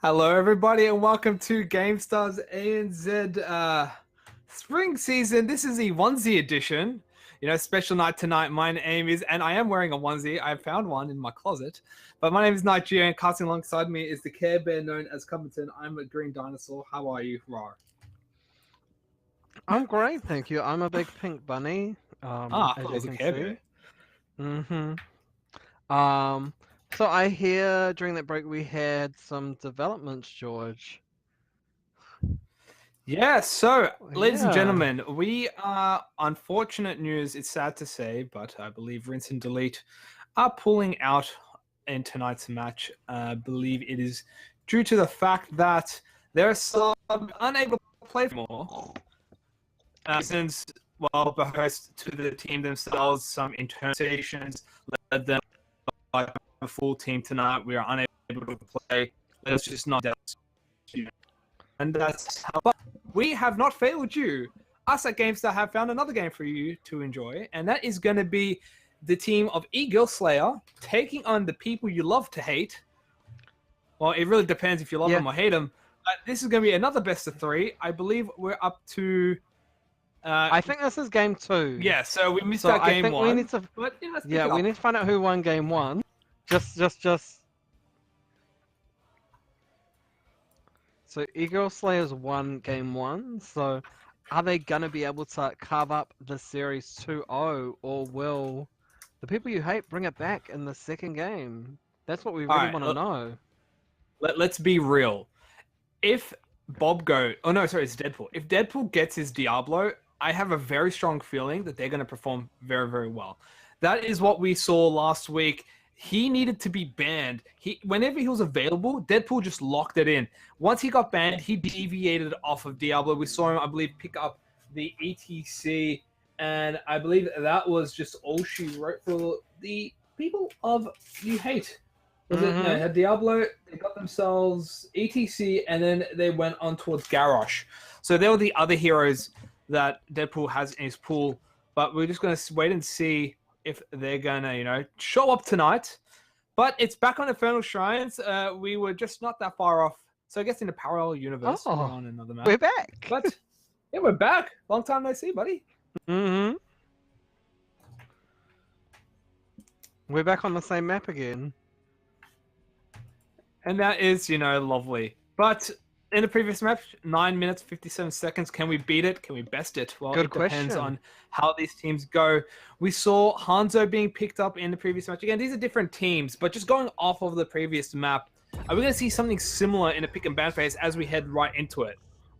Hello, everybody, and welcome to GameStar's ANZ spring season. This is the onesie edition. Special night tonight. My name is, and I am wearing a onesie. I found one in my closet. But my name is Nigeria, and casting alongside me is the Care Bear known as Cumberton. I'm a green dinosaur. How are you, Rar? I'm great, thank you. I'm a big pink bunny, I as thought it you was a can Care see. Bear. Mm-hmm. Um, so I hear during that break we had some developments, George. Yeah, so, ladies and Yeah. gentlemen, we are unfortunate news. It's sad to say, but I believe Rinse and Delete are pulling out in tonight's match. I believe it is due to the fact that they're some unable to play more. Since, well, the host to the team themselves, some internal stations led them like a full team tonight. We are unable to play. Let's just not. And that's how. But we have not failed you. Us at GameStar have found another game for you to enjoy, and that is going to be the team of Egirlz Slayer taking on the people you love to hate. Well, it really depends if you love Yeah. them or hate them. But this is going to be another best of three. I believe we're up to. I think this is game two. Yeah, so we missed So out I game think we need one, to, but let's pick yeah, it we up. need to find out who won game one. Just. So Eagle Slayers won game one. So are they gonna be able to carve up the series 2-0, or will the people you hate bring it back in the second game? That's what we All really right, want to know. let's be real. If oh no, sorry, it's Deadpool. If Deadpool gets his Diablo, I have a very strong feeling that they're going to perform very, very well. That is what we saw last week. He needed to be banned. Whenever he was available, Deadpool just locked it in. Once he got banned, he deviated off of Diablo. We saw him, I believe, pick up the ETC, and I believe that was just all she wrote for the people of you hate. Was it no? It had Diablo. They got themselves ETC, and then they went on towards Garrosh. So they were the other heroes that Deadpool has in his pool. But we're just gonna wait and see if they're gonna, show up tonight. But it's back on Infernal Shrines. We were just not that far off. So I guess in a parallel universe, we're Oh, on another map. we're back. But yeah, we're back. Long time no see, buddy. Mm-hmm. We're back on the same map again. And that is, lovely. But in the previous match, 9 minutes, 57 seconds. Can we beat it? Can we best it? Well, Good it depends question. on how these teams go. We saw Hanzo being picked up in the previous match. Again, these are different teams, but just going off of the previous map, are we going to see something similar in a pick and ban phase as we head right into it?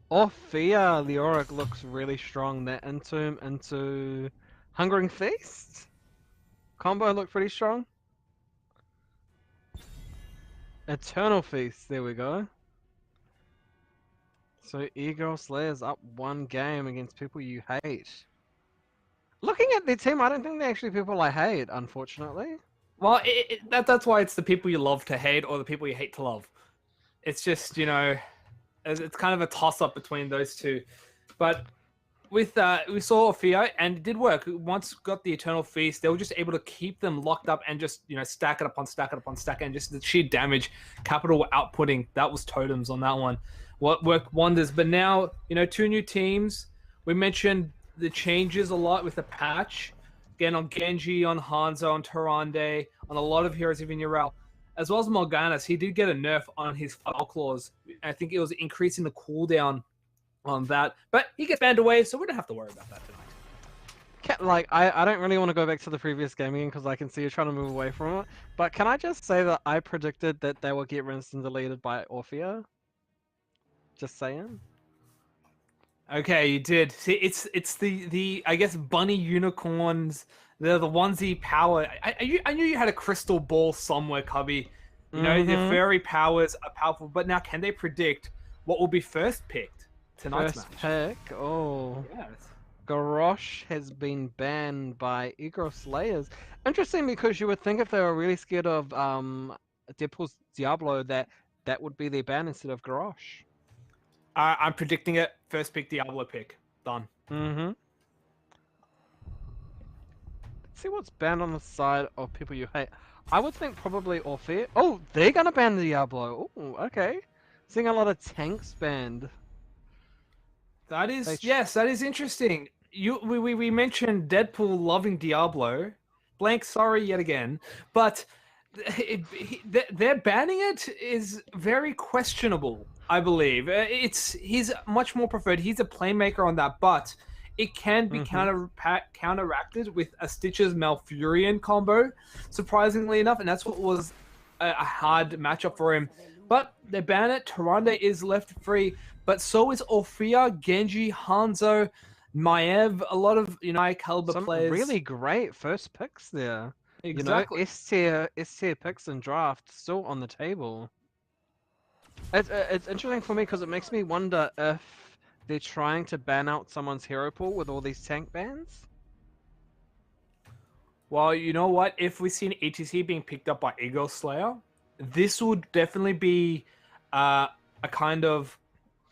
Orphea Leoric looks really strong. That Entomb into Hungering Feast combo looked pretty strong. Eternal Feast, there we go. So Egirlz Slayer's up one game against people you hate. Looking at their team, I don't think they're actually people I hate, unfortunately. Well, that's why it's the people you love to hate or the people you hate to love. It's just, it's kind of a toss-up between those two. But with we saw Orphea, and it did work. Once got the Eternal Feast, they were just able to keep them locked up and just stack it upon stack it upon stack, and just the sheer damage capital outputting. That was totems on that one. What worked wonders. But now two new teams. We mentioned the changes a lot with the patch. Again on Genji, on Hanzo, on Tyrande, on a lot of heroes, even Yrel, as well as Morganas. He did get a nerf on his File Claws. I think it was increasing the cooldown on that, but he gets banned away, so we don't have to worry about that tonight. I don't really want to go back to the previous game again because I can see you're trying to move away from it. But can I just say that I predicted that they will get rinsed and deleted by Orphea? Just saying. Okay, you did. See, it's the I guess bunny unicorns. They're the onesie power. I knew you had a crystal ball somewhere, Cubby. Their fairy powers are powerful, but now can they predict what will be first picked tonight's First match? pick. Oh. Yes. Garrosh has been banned by Egirlz Slayers. Interesting, because you would think if they were really scared of Deadpool's Diablo that would be their ban instead of Garrosh. I'm predicting it. First pick, Diablo pick. Done. Mm-hmm. Let's see what's banned on the side of people you hate. I would think probably Orphea. Oh, they're gonna ban Diablo. Oh, okay. Seeing a lot of tanks banned. That is, yes, that is interesting. We mentioned Deadpool loving Diablo. Blank, sorry yet again, but they're banning it is very questionable. I believe he's much more preferred. He's a playmaker on that, but it can be counteracted with a Stitches Malfurion combo, surprisingly enough, and that's what was a hard matchup for him. But they ban it. Tyrande is left free, but so is Orphea, Genji, Hanzo, Maev, a lot of high caliber Some players. really great first picks there. Exactly. S tier picks and draft still on the table. It's interesting for me because it makes me wonder if they're trying to ban out someone's hero pool with all these tank bans. Well, you know what? If we see an ETC being picked up by Egirlz Slayer, this would definitely be a kind of,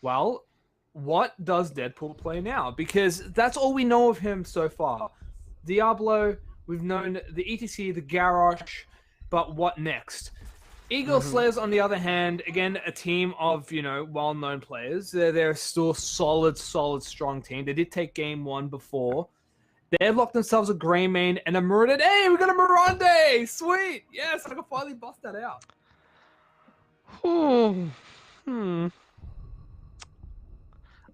well, what does Deadpool play now? Because that's all we know of him so far. Diablo, we've known the ETC, the Garrosh, but what next? Egirlz Slayers, on the other hand, again, a team of, well-known players. They're still solid, strong team. They did take game 1 before. They locked themselves a Greymane and a Muradin. Hey, we got a Mirande! Sweet! Yes, I can finally bust that out.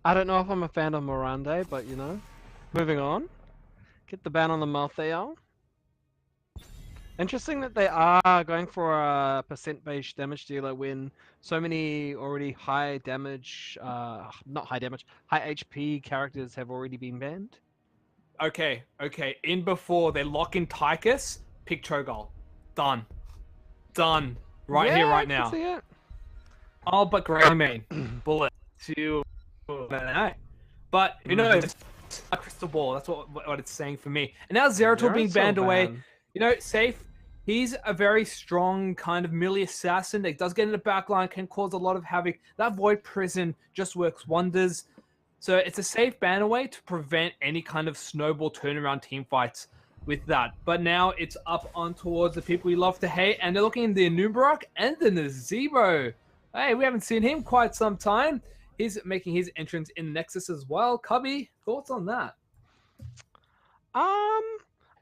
I don't know if I'm a fan of Mirande, but moving on. Get the ban on the Malthael. Interesting that they are going for a percent-based damage dealer when so many already high damage, not high damage, high HP characters have already been banned. Okay. In before they lock in Tychus, pick Cho'Gall. Done. Right here, right now. I can see it. Oh, but Greymane. Bullet. But, a crystal ball. That's what it's saying for me. And now Zeratul being banned away. Safe. He's a very strong kind of melee assassin that does get in the backline, can cause a lot of havoc. That Void Prison just works wonders. So it's a safe ban away to prevent any kind of snowball turnaround team fights with that. But now it's up on towards the people we love to hate, and they're looking at the Anub'arak and the Nazebo. Hey, we haven't seen him quite some time. He's making his entrance in Nexus as well. Cubby, thoughts on that?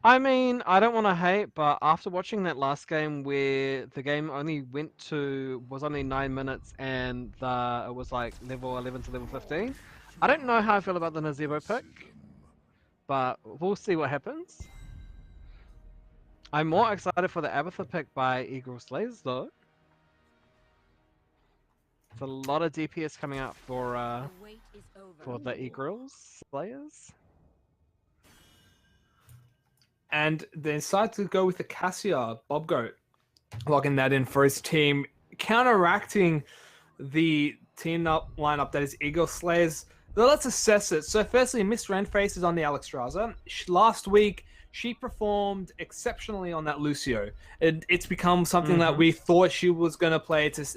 I mean, I don't want to hate, but after watching that last game where the game only was only 9 minutes and it was like level 11 to level 15, I don't know how I feel about the Nazebo pick, but we'll see what happens. I'm more excited for the Abatha pick by Egirlz Slayerz though. There's a lot of DPS coming out for the Egirlz Slayerz. And they decided to go with the Cassia Bob Goat, logging that in for his team, counteracting the team lineup that is Egirlz Slayerz. So let's assess it. So firstly, Miss Renface is on the Alexstrasza. Last week, she performed exceptionally on that Lucio. It's become something that we thought she was going to play. It's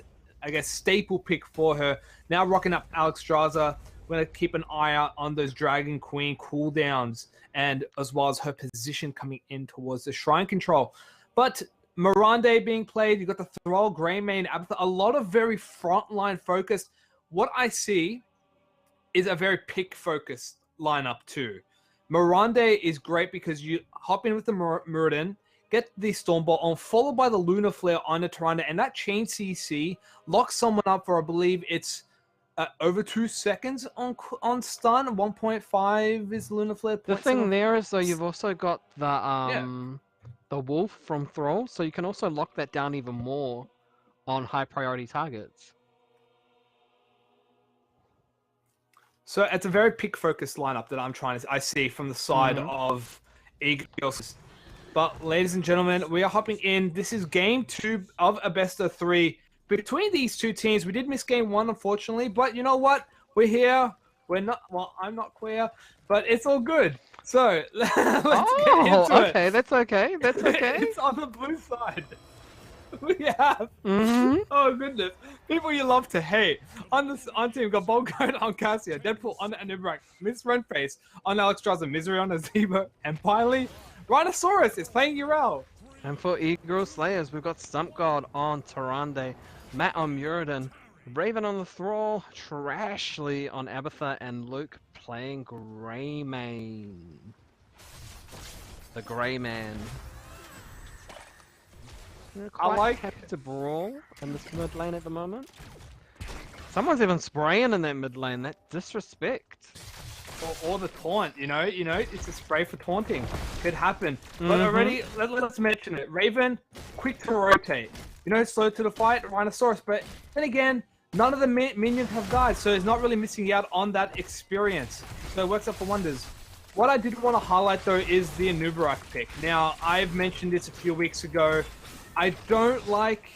staple pick for her. Now rocking up Alexstrasza. We're going to keep an eye out on those Dragon Queen cooldowns, and as well as her position coming in towards the Shrine Control. But Mirande being played, you've got the Thrall, Greymane, Abatha, a lot of very frontline focused. What I see is a very pick-focused lineup too. Mirande is great because you hop in with the Muradin, get the Stormbolt on, followed by the Lunar Flare on the Tyrande, and that chain CC locks someone up for, I believe it's over 2 seconds on stun. 1.5 is Lunar Flare. The thing there is though, you've also got the Wolf from Thrall, so you can also lock that down even more on high priority targets. So it's a very pick-focused lineup that I see from the side of Egirlz. But ladies and gentlemen, we are hopping in. This is game 2 of a best of 3 between these two teams. We did miss game 1, unfortunately, but you know what? We're here. We're not. Well, I'm not queer, but it's all good. So let's get into it. Okay, that's okay. That's okay. It's on the blue side. We have. Oh goodness, people you love to hate. On team, we got Bolgoat on Cassia, Deadpool on Anub'arak, Miss Renface on Alexstrasza, Misery on Azebo, and finally, Rhinoceros is playing Yrel. And for Egirlz Slayerz, we've got Stump God on Tyrande, Matt on Muradin, Raven on the thrall, Trashly on Abatha, and Luke playing Greymane. The Greyman. They're quite like- happy to brawl in this mid lane at the moment. Someone's even spraying in that mid lane. That disrespect. Or the taunt, you know, it's a spray for taunting. Could happen. But Mhm. already, let's mention it. Raven, quick to rotate. You know, slow to the fight, Rhinoceros. But then again, none of the minions have died, so he's not really missing out on that experience. So it works out for wonders. What I did want to highlight, though, is the Anubarak pick. Now, I've mentioned this a few weeks ago. I don't like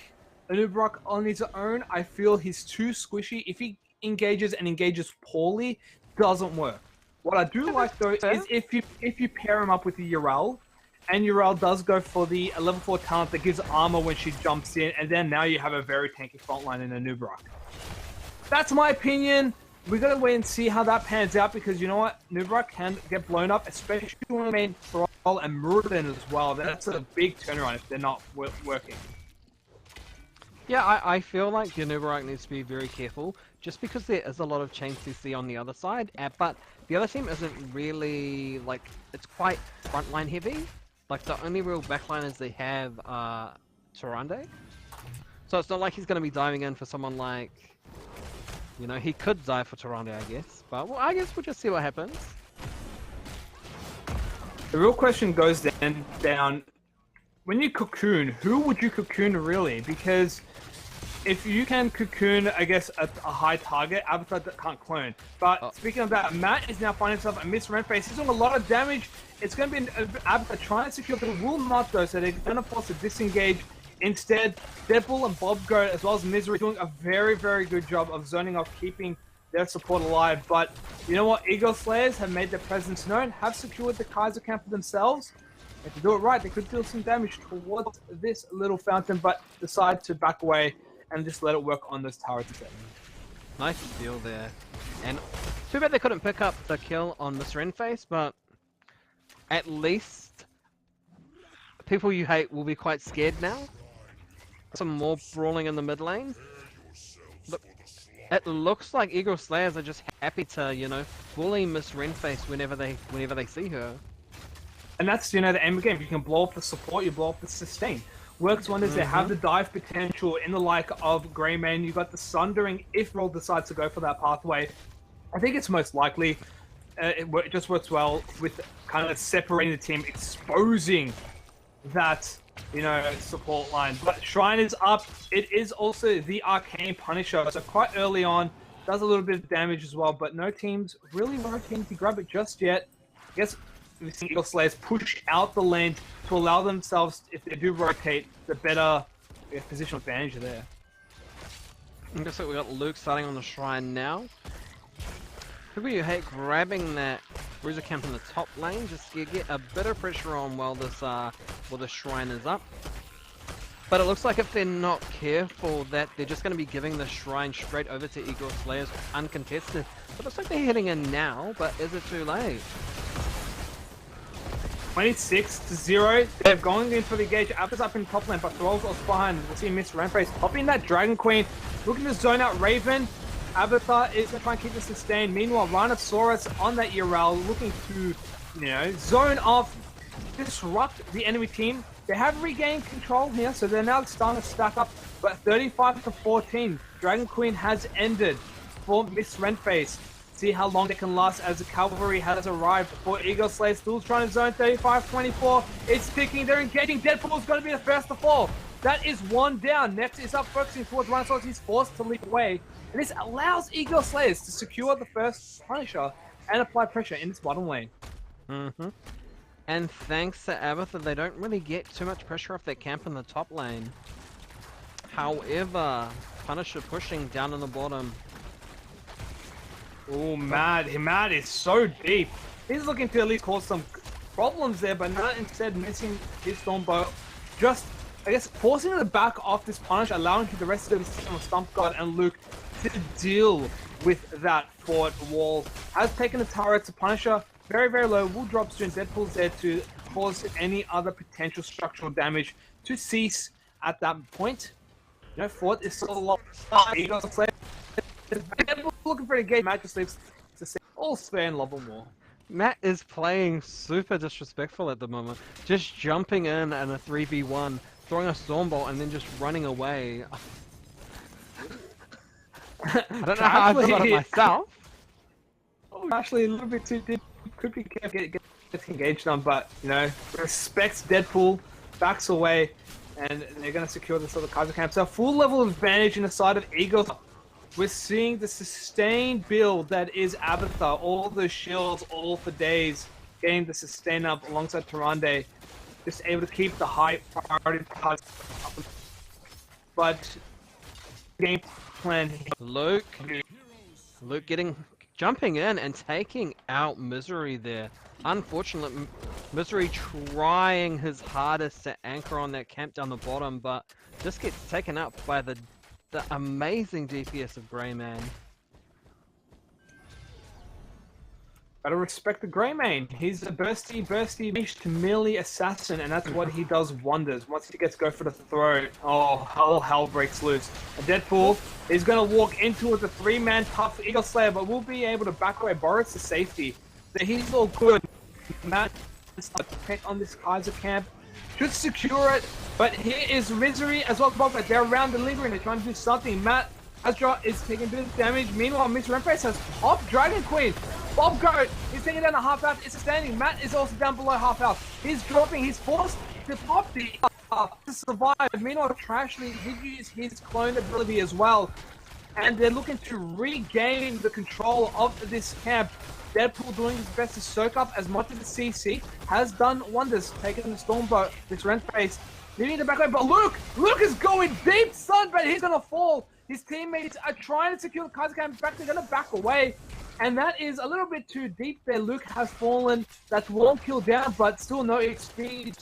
Anubarak on his own. I feel he's too squishy. If he engages and engages poorly, doesn't work. What I do like though is if you pair him up with the Egirlz, and Egirlz does go for the level 4 talent that gives armor when she jumps in, and then now you have a very tanky frontline in Anubarak. That's my opinion. We gotta wait and see how that pans out because you know what, Anubarak can get blown up, especially when the main thrall and Muradin as well. That's a big turnaround if they're not working. Yeah, I feel like the Anubarak needs to be very careful, just because there is a lot of chain CC on the other side, but the other team isn't really, like, it's quite frontline heavy. Like, the only real backliners they have are Tyrande. So it's not like he's going to be diving in for someone like, you know, he could dive for Tyrande, I guess. But, well, I guess we'll just see what happens. The real question goes then down, when you cocoon, who would you cocoon really? Because if you can cocoon, I guess, a high target, Avatar can't clone. But speaking of that, Matt is now finding himself a Miss Renface. He's doing a lot of damage. It's going to be an Avatar trying to secure, but it will not though, so they're going to force a disengage. Instead, Deadpool and Bob Goat, as well as Misery, doing a very, very good job of zoning off, keeping their support alive. But you know what? Egirlz Slayerz have made their presence known, have secured the Kaiser camp for themselves. If they do it right, they could deal some damage towards this little fountain, but decide to back away and just let it work on those turrets instead. Nice deal there. And too bad they couldn't pick up the kill on Miss Renface, but at least people you hate will be quite scared now. Some more brawling in the mid lane. Look, it looks like Egirlz Slayerz are just happy to, you know, bully Miss Renface whenever they see her. And that's, you know, the aim of the game. You can blow up the support, you blow up the sustain. Works wonders. They have the dive potential in the like of Greymane. You got the Sundering if Roll decides to go for that pathway. I think it's most likely. It just works well with kind of separating the team, exposing that, you know, support line. But Shrine is up. It is also the Arcane Punisher. So quite early on, does a little bit of damage as well. But no teams really rotating to grab it just yet. I guess we've seen Egirlz Slayerz push out the lane to allow themselves, if they do rotate, the better positional advantage there. And just like we got Luke starting on the Shrine now. People you hate grabbing that Bruiser camp in the top lane, just to get a bit of pressure on while this while the Shrine is up. But it looks like if they're not careful, that they're just going to be giving the Shrine straight over to Egirlz Slayerz uncontested. It looks like they're heading in now, but is it too late? 26-0. They're going in for the engage. Avatar's up in top lane, but Thrall's also behind. We'll see Miss Renface popping that Dragon Queen, looking to zone out Raven. Avatar is going to try and keep the sustain. Meanwhile, Rhinoceros on that Egirlz, looking to, you know, zone off, disrupt the enemy team. They have regained control here, so they're now starting to stack up. But 35-14, Dragon Queen has ended for Miss Renface. See how long they can last as the cavalry has arrived for Egirlz Slayerz. Still trying to zone 35-24. It's ticking. They're engaging. Deadpool is going to be the first to fall. That is one down. Next is up focusing towards Rhinoceros. He's forced to leap away. And this allows Egirlz Slayerz to secure the first Punisher and apply pressure in its bottom lane. And thanks to Abatha, they don't really get too much pressure off their camp in the top lane. However, Punisher pushing down in the bottom. Oh, Matt is so deep. He's looking to at least cause some problems there, but not instead missing his Stormbolt. Just, I guess, forcing the back off this Punisher, allowing the rest of the system of Stump God and Luke to deal with that fort wall. Has taken the turret to Punisher very, very low. Will drop soon. Deadpool's there to cause any other potential structural damage to cease at that point. You know, Fort is still a lot. Egirlz Slayer. Deadpool looking for a game match just leaves to see all spare and love them more. Matt is playing super disrespectful at the moment. Just jumping in a 3v1, throwing a Stormbolt, and then just running away. I don't know how I feel about it myself. Oh, actually, a little bit too deep. Could be careful get engaged on, but you know, respects Deadpool, backs away, and they're gonna secure this other Kaiser camp. So full level advantage in the side of Egirlz. We're seeing the sustained build that is Abathar, all the shields, all for days, getting the sustain up alongside Tyrande, just able to keep the high priority cards up. But game plan. Luke jumping in and taking out Misery there. Unfortunate, Misery trying his hardest to anchor on that camp down the bottom, but just gets taken out by the amazing DPS of Greymane. Gotta respect the Greymane. He's a bursty, melee assassin, and that's what he does wonders. Once he gets go for the throw, oh, hell breaks loose. And Deadpool is gonna walk into it with a 3-man tough Egirlz Slayer, but will be able to back away Boris to safety. So he's all good. Matt is on this Kaiser camp. Should secure it, but here is Misery as well. They're around the lingering, they're trying to do something. Matt Azra is taking a bit of damage. Meanwhile, Miss Renface has popped Dragon Queen. Bob Goat is taking down a half health. It's standing. Matt is also down below half health. He's dropping. He's forced to pop the to survive. Meanwhile, Trashly did use his clone ability as well, and they're looking to regain the control of this camp. Deadpool doing his best to soak up as much of the CC, has done wonders, taking the Stormboat, this Renface, leaving the back way, but Luke is going deep, son, but he's gonna fall. His teammates are trying to secure the Kaiser camp back, they're gonna back away, and that is a little bit too deep there. Luke has fallen, that's one kill down, but still no XP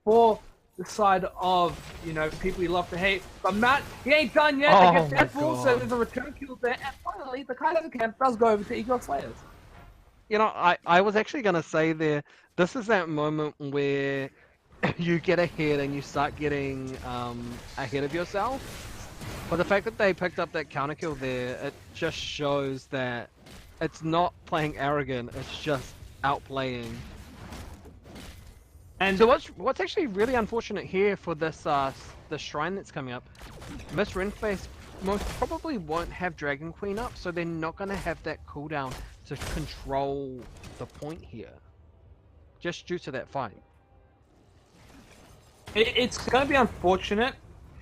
for the side of, you know, people you love to hate. But Matt, he ain't done yet against Deadpool, so there's a return kill there. And finally, the Kaiser camp does go over to Egirlz Slayerz. You know, I was actually going to say there, this is that moment where you get ahead and you start getting ahead of yourself. But the fact that they picked up that counter kill there, it just shows that it's not playing arrogant, it's just outplaying. And so what's actually really unfortunate here for this the shrine that's coming up, Miss Renface most probably won't have Dragon Queen up, so they're not going to have that cooldown to control the point here, just due to that fight. It's going to be unfortunate.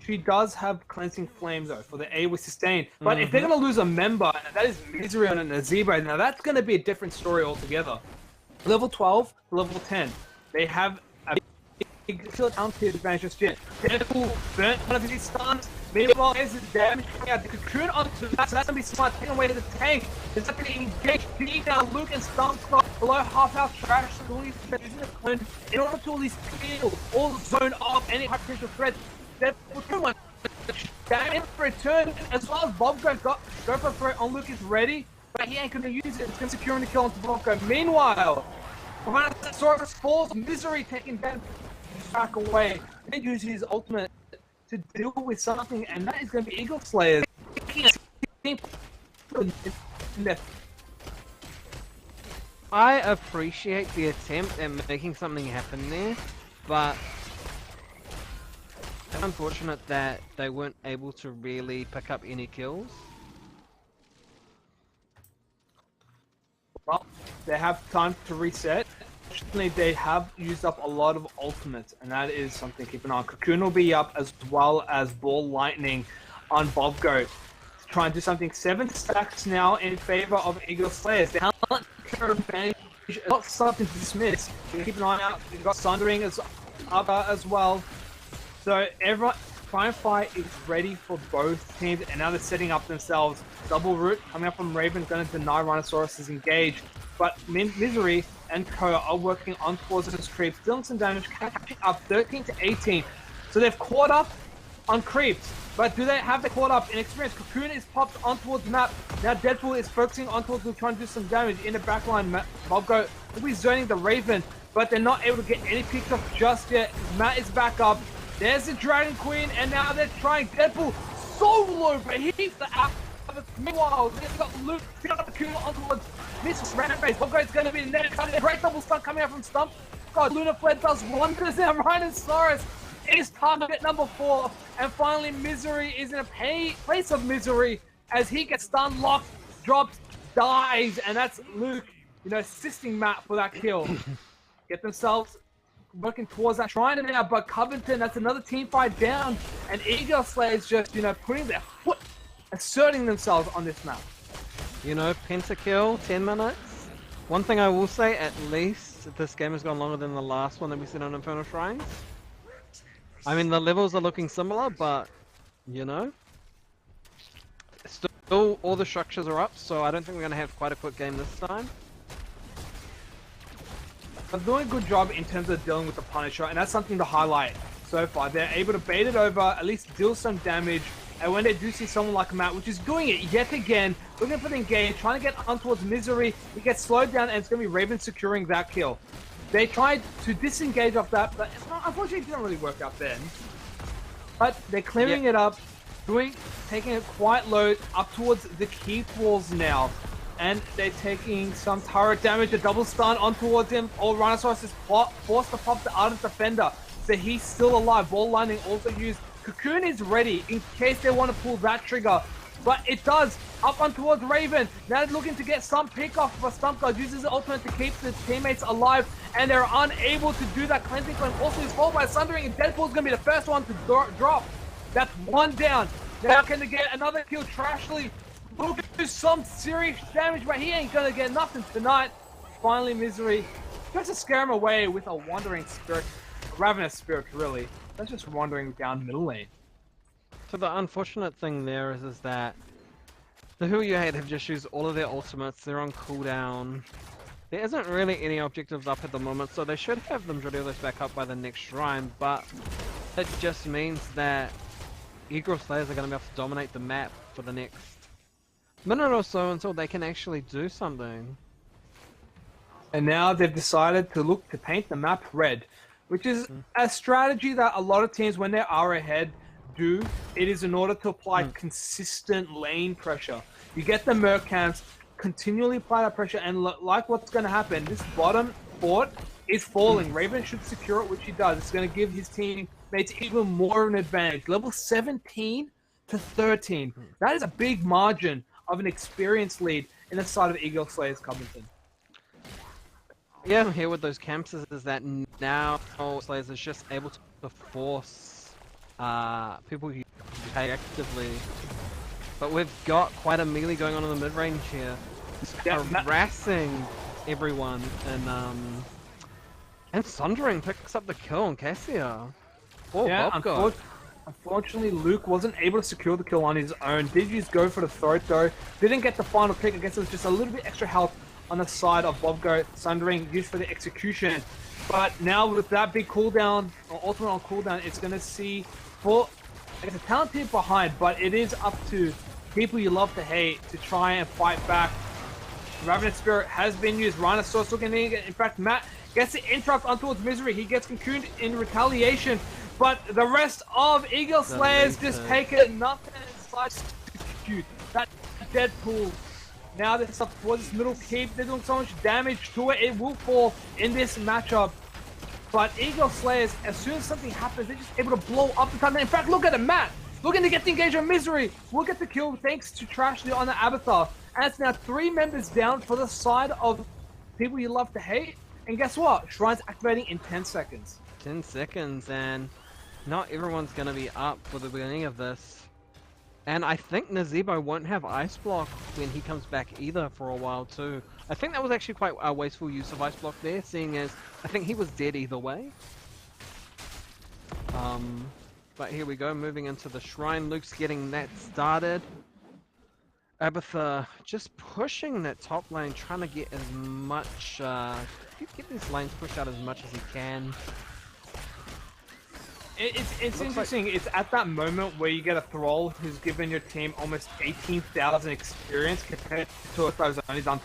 She does have Cleansing Flame though for the AoE sustain, but if they're going to lose a member, and that is Misery on a Nazebo, now that's going to be a different story altogether. Level 12, level 10. They have a big talented advantage just yet. Deadpool burnt one of his stuns. Meanwhile, there's the damage coming out. The Cocoon onto that, so that's going to be smart. Taking away the tank. There's going to be engaged. Deep down, Luke and Stunspot below half health. Trash, using the clone in order to at least kill all zone off any high potential threats. Deadpool 2-1. Damage for a turn, as well as Bobgo go for a threat on Luke is ready, but he ain't going to use it. It's going to secure the kill onto Bobgo. Meanwhile, Tyrannosaurus falls, Misery taking damage back away, then uses his ultimate to deal with something, and that is going to be Egirlz Slayerz. I appreciate the attempt at making something happen there, but it's unfortunate that they weren't able to really pick up any kills. Well, they have time to reset. Unfortunately, they have used up a lot of ultimates, and that is something to keep an eye on. Cocoon will be up, as well as Ball Lightning on Bobgoat to try and do something. 7 stacks now in favor of Egirlz Slayerz. The talent advantage is not something to dismiss. Keep an eye out. You've got Sundering as well. So everyone, Firefight is ready for both teams, and now they're setting up themselves. Double root coming up from Raven, going to deny Rhinoceros' engage. But Misery and Co are working on towards this creep, dealing some damage, catching up 13 to 18. So they've caught up on creeps, but do they have they caught up in experience? Cocoon is popped on towards the map. Now Deadpool is focusing on towards Luke, trying to do some damage in the backline. Bobgo will be zoning the Raven, but they're not able to get any picks off just yet. Matt is back up. There's the Dragon Queen, and now they're trying Deadpool so low, but he's the out. Meanwhile, they've got Luke, they got the kill on towards Mrs. Rampage. Bobgo's going to be the next. Great double stun coming out from Stump. God, Luna Fled does wonders now. Rhinosaurus is target number 4, and finally Misery is in a place of misery as he gets stun locked, drops, dies, and that's Luke, assisting Matt for that kill. Get themselves working towards that shrine now, but Covington, that's another team fight down, and Egirlz is just, putting their foot, asserting themselves on this map. Pentakill, 10 minutes. One thing I will say, at least this game has gone longer than the last one that we seen on Infernal Shrines. I mean, the levels are looking similar, but, still all the structures are up, so I don't think we're going to have quite a quick game this time. They're doing a good job in terms of dealing with the Punisher, and that's something to highlight so far. They're able to bait it over, at least deal some damage, and when they do see someone like Matt, which is doing it yet again, looking for the engage, trying to get on towards Misery, he gets slowed down, and it's going to be Raven securing that kill. They tried to disengage off that, but unfortunately it didn't really work out then. But they're clearing it up, taking it quite low, up towards the keep walls now. And they're taking some turret damage, a double stun on towards him. Oh, Rhinosaurus is forced to pop the Ardent Defender. So he's still alive. Ball lightning also used. Cocoon is ready in case they want to pull that trigger. But it does. Up on towards Raven. Now looking to get some pick off, but Stump God uses the ultimate to keep his teammates alive. And they're unable to do that cleansing flame. Also is followed by Sundering, and Deadpool's going to be the first one to drop. That's one down. Now can they get another kill? Trashly will do some serious damage, but he ain't gonna get nothing tonight. Finally, Misery tries to scare him away with a wandering spirit, a ravenous spirit, really. That's just wandering down middle lane. So the unfortunate thing there is that the Who You Hate have just used all of their ultimates. They're on cooldown. There isn't really any objectives up at the moment, so they should have the majority of those back up by the next shrine, but it just means that Egirlz Slayerz are going to be able to dominate the map for the next minute or so until they can actually do something. And now they've decided to look to paint the map red, which is a strategy that a lot of teams, when they are ahead, do. It is in order to apply consistent lane pressure. You get the Merc camps, continually apply that pressure, and like what's going to happen, this bottom fort is falling. Raven should secure it, which he does. It's going to give his teammates even more of an advantage. Level 17 to 13. That is a big margin of an experienced lead in the side of Egirlz Slayerz Covington. Yeah, here with those camps is that now Slayerz is just able to force people who play actively. But we've got quite a melee going on in the mid-range here. Harassing everyone, and Sundering picks up the kill on Cassia. Oh, yeah, unfortunately, Luke wasn't able to secure the kill on his own. Did use go for the throat though. Didn't get the final pick. I guess it was just a little bit extra health on the side of Bobgo. Sundering used for the execution. But now with that big cooldown, or ultimate on cooldown, it's going to see for, I guess, a talent here behind, but it is up to people you love to hate to try and fight back. Ravenous Spirit has been used. Rhinosaurus looking in fact, Matt gets the interrupt on towards Misery. He gets cocooned in retaliation. But the rest of Egirlz Slayerz just take it nothing inside to execute. That Deadpool. Now this up towards this middle keep. They're doing so much damage to it. It will fall in this matchup. But Egirlz Slayerz, as soon as something happens, they're just able to blow up the time. In fact, look at it, Matt. Looking to get the engage on Misery. We'll get the kill thanks to Trashly on the Avatar. And it's now 3 members down for the side of people you love to hate. And guess what? Shrine's activating in 10 seconds. 10 seconds, and not everyone's going to be up for the beginning of this. And I think Nazebo won't have Ice Block when he comes back either for a while too. I think that was actually quite a wasteful use of Ice Block there, seeing as I think he was dead either way. But here we go, moving into the Shrine. Luke's getting that started. Abatha just pushing that top lane, trying to get as much, get these lanes pushed out as much as he can. It's interesting. It's at that moment where you get a Thrall who's given your team almost 18,000 experience compared to if I was only done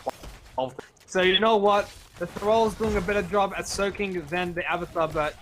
12. So you know what? The Thrall's doing a better job at soaking than the Avatar, but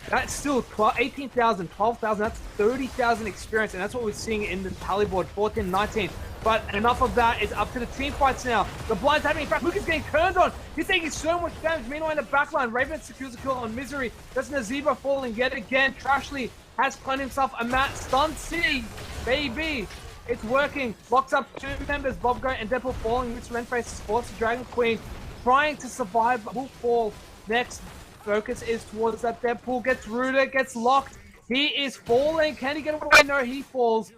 That's still 18,000, 12,000. That's 30,000 experience, and that's what we're seeing in the tally board, 14, 19. But enough of that is up to the team fights now. The blind's happening. In fact, Luke is getting turned on. He's taking so much damage. Meanwhile, in the backline, Raven secures a kill on Misery. That's Nazeeba falling yet again. Trashly has claimed himself a mat. Stun City, baby. It's working. Locks up 2 members, Bobgo and Deadpool falling. Rich Renface forces Dragon Queen, trying to survive, but will fall. Next focus is towards that Deadpool. Gets rooted, gets locked. He is falling. Can he get away? No, he falls.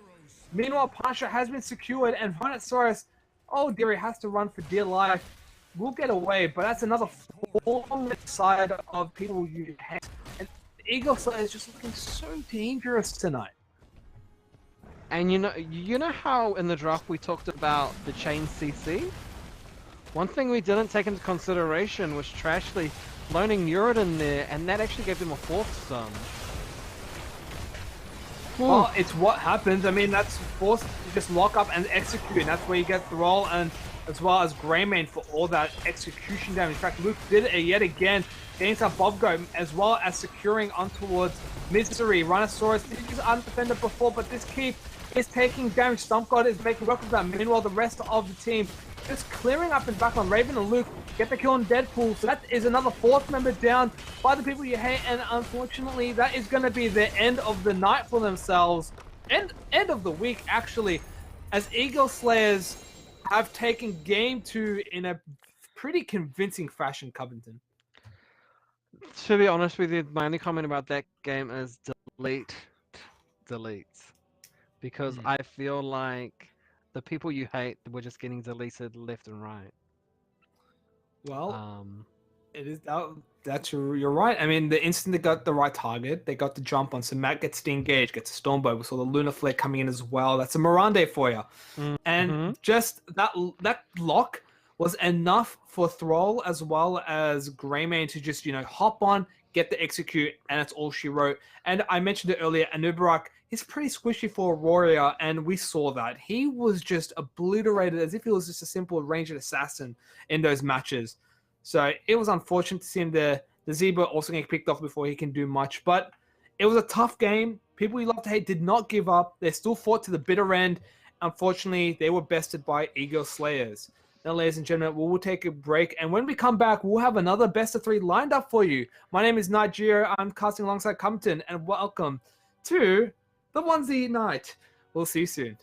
Meanwhile, Punisher has been secured, and Slayerz, oh dear, he has to run for dear life. We'll get away, but that's another fallen side of people you hate. And Egirlz is just looking so dangerous tonight. And you know how in the draft we talked about the chain CC? One thing we didn't take into consideration was Trashly loaning Muradin there, and that actually gave them a 4th stun. Well, it's what happens. I mean, that's forced to just lock up and execute. And that's where you get Thrall and as well as Greymane for all that execution damage. In fact, Luke did it yet again. Getting some Bobgo as well as securing on towards Misery. Rhinosaurus did use undefended before, but this keep is taking damage. Stomp God is making work of that. Meanwhile, the rest of the team just clearing up and back on Raven and Luke. Get the kill on Deadpool. So that is another 4th member down by the people you hate. And unfortunately, that is going to be the end of the night for themselves. End of the week, actually. As Slayerz have taken game 2 in a pretty convincing fashion, Covington. To be honest with you, my only comment about that game is delete. Because I feel like the people you hate were just getting deleted left and right. Well, it is that's you're right. I mean, the instant they got the right target, they got the jump on. So Matt gets de-engaged, gets a Stormbow. We saw the Lunar Flare coming in as well. That's a Mirande for you. And just that lock was enough for Thrall as well as Greymane to just, hop on, get the execute, and that's all she wrote. And I mentioned it earlier, Anubarak is pretty squishy for a warrior, and we saw that. He was just obliterated as if he was just a simple ranged assassin in those matches. So it was unfortunate to see him there. The Zebra also getting picked off before he can do much, but it was a tough game. People you love to hate did not give up. They still fought to the bitter end. Unfortunately, they were bested by Slayerz. Now, ladies and gentlemen, we will take a break, and when we come back, we'll have another best of 3 lined up for you. My name is Nigeria. I'm casting alongside Compton, and welcome to the Onesie Night. We'll see you soon.